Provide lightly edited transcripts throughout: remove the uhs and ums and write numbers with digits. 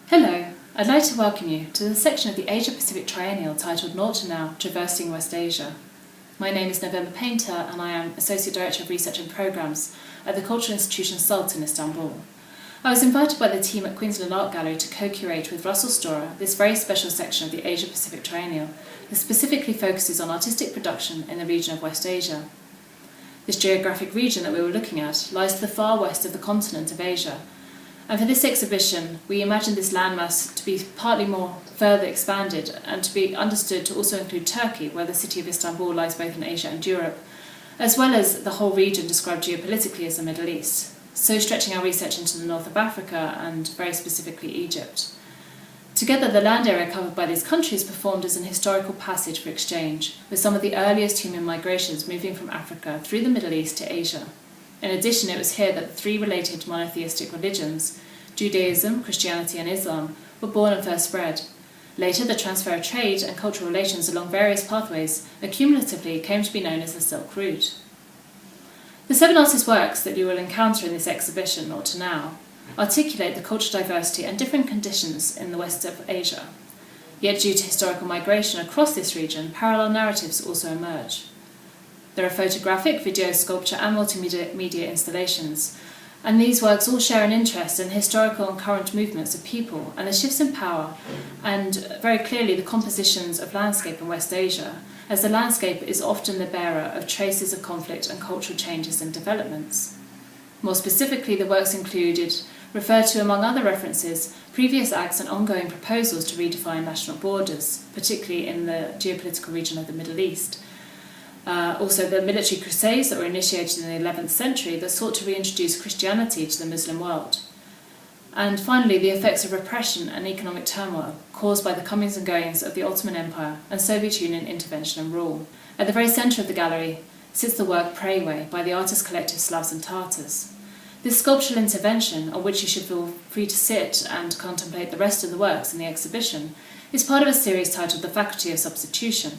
Hello, I'd like to welcome you to the section of the Asia-Pacific Triennial titled North to Now, Traversing West Asia. My name is November Painter and I am Associate Director of Research and Programmes at the Cultural Institution SALT in Istanbul. I was invited by the team at Queensland Art Gallery to co-curate with Russell Storer this very special section of the Asia-Pacific Triennial that specifically focuses on artistic production in the region of West Asia. This geographic region that we were looking at lies to the far west of the continent of Asia, and for this exhibition we imagined this landmass to be partly more further expanded and to be understood to also include Turkey, where the city of Istanbul lies both in Asia and Europe, as well as the whole region described geopolitically as the Middle East, so stretching our research into the north of Africa and very specifically Egypt. Together, the land area covered by these countries performed as an historical passage for exchange, with some of the earliest human migrations moving from Africa through the Middle East to Asia. In addition, it was here that the three related monotheistic religions, Judaism, Christianity and Islam, were born and first spread. Later, the transfer of trade and cultural relations along various pathways accumulatively came to be known as the Silk Route. The 7 artists' works that you will encounter in this exhibition, North to Now, articulate the cultural diversity and different conditions in the west of Asia. Yet due to historical migration across this region, parallel narratives also emerge. There are photographic, video, sculpture and multimedia installations, and these works all share an interest in historical and current movements of people and the shifts in power, and very clearly the compositions of landscape in West Asia, as the landscape is often the bearer of traces of conflict and cultural changes and developments. More specifically, the works included refer to, among other references, previous acts and ongoing proposals to redefine national borders, particularly in the geopolitical region of the Middle East. Also the military crusades that were initiated in the 11th century that sought to reintroduce Christianity to the Muslim world. And finally, the effects of repression and economic turmoil caused by the comings and goings of the Ottoman Empire and Soviet Union intervention and rule. At the very centre of the gallery sits the work Pray Way by the artist collective Slavs and Tartars. This sculptural intervention, on which you should feel free to sit and contemplate the rest of the works in the exhibition, is part of a series titled The Faculty of Substitution.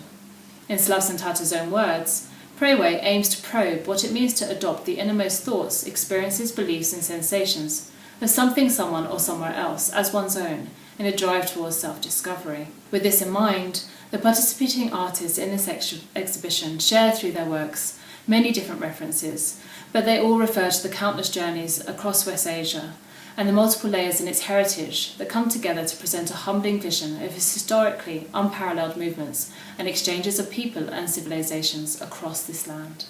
In Slavs and Tartars' own words, Pray Way aims to probe what it means to adopt the innermost thoughts, experiences, beliefs and sensations of something, someone or somewhere else as one's own in a drive towards self-discovery. With this in mind, the participating artists in this exhibition share through their works many different references, but they all refer to the countless journeys across West Asia and the multiple layers in its heritage that come together to present a humbling vision of its historically unparalleled movements and exchanges of people and civilizations across this land.